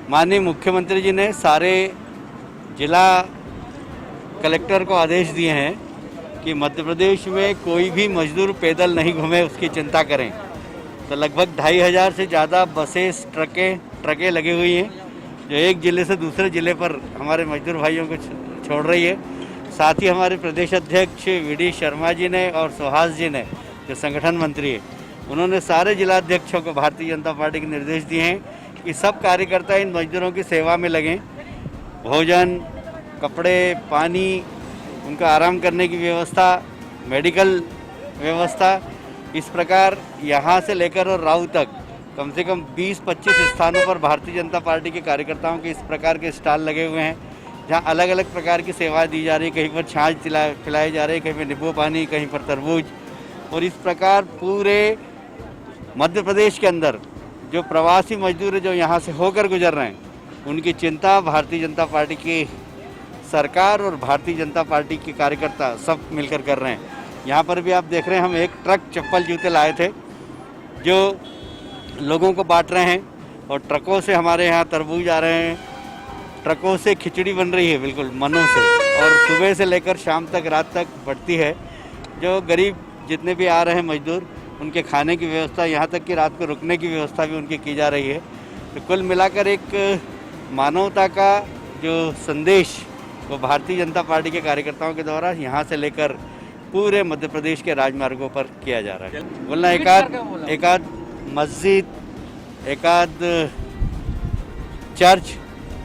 माननीय मुख्यमंत्री जी ने सारे जिला कलेक्टर को आदेश दिए हैं कि मध्य प्रदेश में कोई भी मजदूर पैदल नहीं घूमे, उसकी चिंता करें। तो लगभग 2500 से ज़्यादा बसेस, ट्रकें लगी हुई हैं जो एक ज़िले से दूसरे ज़िले पर हमारे मजदूर भाइयों को छोड़ रही है। साथ ही हमारे प्रदेश अध्यक्ष वी.डी. शर्मा जी ने और सुहास जी ने, जो संगठन मंत्री है, उन्होंने सारे जिलाध्यक्षों को भारतीय जनता पार्टी के निर्देश दिए हैं कि सब कार्यकर्ता इन मजदूरों की सेवा में लगें। भोजन, कपड़े, पानी, उनका आराम करने की व्यवस्था, मेडिकल व्यवस्था, इस प्रकार यहाँ से लेकर और राऊ तक कम से कम 20-25 स्थानों पर भारतीय जनता पार्टी के कार्यकर्ताओं के इस प्रकार के स्टॉल लगे हुए हैं जहाँ अलग अलग प्रकार की सेवाएं दी जा रही है। कहीं पर छाछ पिलाई जा रही है, कहीं पर नींबू पानी, कहीं पर तरबूज। और इस प्रकार पूरे मध्य प्रदेश के अंदर जो प्रवासी मजदूर है जो यहाँ से होकर गुजर रहे हैं, उनकी चिंता भारतीय जनता पार्टी की सरकार और भारतीय जनता पार्टी के कार्यकर्ता सब मिलकर कर रहे हैं। यहाँ पर भी आप देख रहे हैं, हम एक ट्रक चप्पल जूते लाए थे जो लोगों को बांट रहे हैं, और ट्रकों से हमारे यहाँ तरबूज आ रहे हैं, ट्रकों से खिचड़ी बन रही है बिल्कुल मनों से, और सुबह से लेकर शाम तक, रात तक बढ़ती है। जो गरीब जितने भी आ रहे हैं मजदूर, उनके खाने की व्यवस्था, यहाँ तक कि रात को रुकने की व्यवस्था भी उनकी की जा रही है। तो कुल मिलाकर एक मानवता का जो संदेश वो भारतीय जनता पार्टी के कार्यकर्ताओं के द्वारा यहाँ से लेकर पूरे मध्य प्रदेश के राजमार्गों पर किया जा रहा है। बोलना एक आध मस्जिद, एक आध चर्च,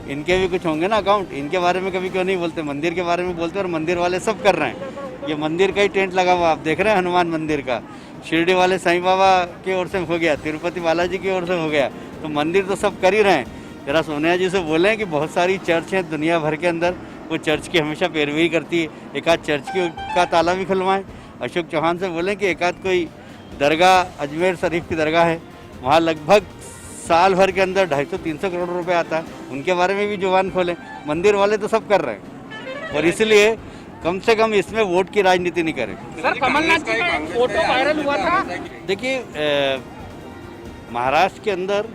इनके भी कुछ होंगे ना अकाउंट, इनके बारे में कभी क्यों नहीं बोलते? मंदिर के बारे में बोलते, और मंदिर वाले सब कर रहे हैं। ये मंदिर का ही टेंट लगा हुआ आप देख रहे हैं, हनुमान मंदिर का, शिरडी वाले साईं बाबा की ओर से हो गया, तिरुपति बालाजी की ओर से हो गया, तो मंदिर तो सब कर ही रहे हैं। जरा सोनिया जी से बोलें कि बहुत सारी चर्च हैं दुनिया भर के अंदर, वो चर्च की हमेशा पैरवी करती है, एक आध चर्च का ताला भी खुलवाएं। अशोक चौहान से बोलें कि एक आध कोई दरगाह, अजमेर शरीफ की दरगाह है, वहाँ लगभग साल भर के अंदर 250-300 करोड़ रुपए आता है, उनके बारे में भी जुबान खोलें। मंदिर वाले तो सब कर रहे हैं, और इसलिए कम से कम इसमें वोट की राजनीति नहीं करें। सर, कमलनाथ जी का एक फोटो वायरल हुआ था। देखिए, महाराष्ट्र के अंदर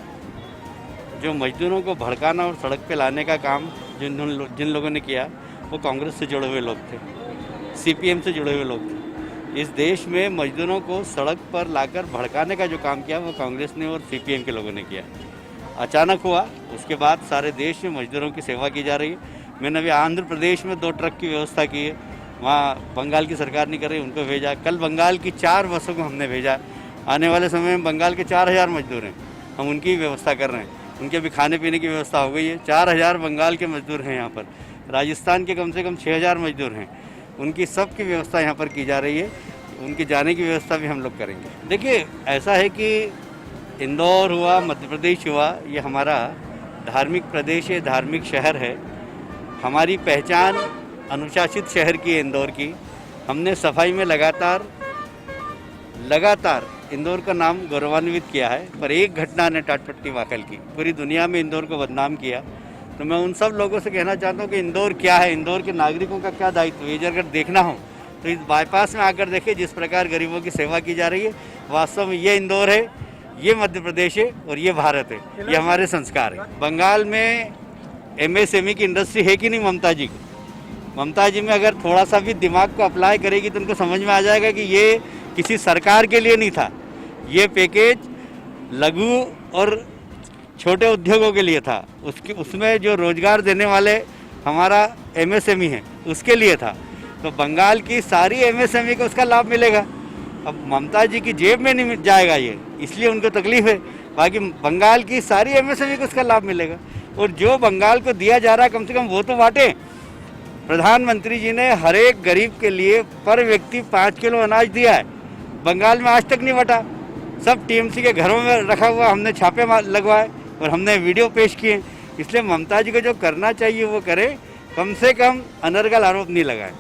जो मजदूरों को भड़काना और सड़क पे लाने का काम जिन लोगों ने किया, वो कांग्रेस से जुड़े हुए लोग थे, सीपीएम से जुड़े हुए लोग थे। इस देश में मजदूरों को सड़क पर लाकर भड़काने का जो काम किया, वो कांग्रेस ने और सीपीएम के लोगों ने किया। अचानक हुआ, उसके बाद सारे देश में मजदूरों की सेवा की जा रही है। मैंने अभी आंध्र प्रदेश में 2 ट्रक की व्यवस्था की है, वहाँ बंगाल की सरकार नहीं कर रही, उनको भेजा। कल बंगाल की 4 बसों को हमने भेजा। आने वाले समय में बंगाल के 4000 मजदूर हैं, हम उनकी व्यवस्था कर रहे हैं। उनके भी खाने पीने की व्यवस्था हो गई है। 4000 बंगाल के मजदूर हैं यहाँ पर। राजस्थान के कम से कम 6000 मजदूर हैं, उनकी सब की व्यवस्था यहाँ पर की जा रही है। उनके जाने की व्यवस्था भी हम लोग करेंगे। देखिए, ऐसा है कि इंदौर हुआ, मध्य प्रदेश हुआ, ये हमारा धार्मिक प्रदेश है, धार्मिक शहर है। हमारी पहचान अनुशासित शहर की है इंदौर की। हमने सफाई में लगातार इंदौर का नाम गौरवान्वित किया है, पर एक घटना ने टाटपट्टी वाकल की, पूरी दुनिया में इंदौर को बदनाम किया। तो मैं उन सब लोगों से कहना चाहता हूँ कि इंदौर क्या है, इंदौर के नागरिकों का क्या दायित्व है। ये अगर देखना हो तो इस बाईपास में आकर देखिए, जिस प्रकार गरीबों की सेवा की जा रही है। वास्तव में ये इंदौर है, ये मध्य प्रदेश है, और ये भारत है, ये हमारे संस्कार है। बंगाल में MSME की इंडस्ट्री है कि नहीं ममता जी को? ममता जी में अगर थोड़ा सा भी दिमाग को अप्लाई करेगी तो उनको समझ में आ जाएगा कि ये किसी सरकार के लिए नहीं था, ये पैकेज लघु और छोटे उद्योगों के लिए था। उसमें जो रोजगार देने वाले हमारा MSME है, उसके लिए था। तो बंगाल की सारी MSME को उसका लाभ मिलेगा। अब ममता जी की जेब में नहीं जाएगा ये, इसलिए उनको तकलीफ है। बाकी बंगाल की सारी MSME को उसका लाभ मिलेगा, और जो बंगाल को दिया जा रहा है कम से कम वो तो बांटे। प्रधानमंत्री जी ने हर एक गरीब के लिए पर व्यक्ति 5 किलो अनाज दिया है, बंगाल में आज तक नहीं बटा। सब TMC के घरों में रखा हुआ, हमने छापे लगवाए और हमने वीडियो पेश किए। इसलिए ममता जी को जो करना चाहिए वो करे, कम से कम अनर्गल आरोप नहीं लगाए।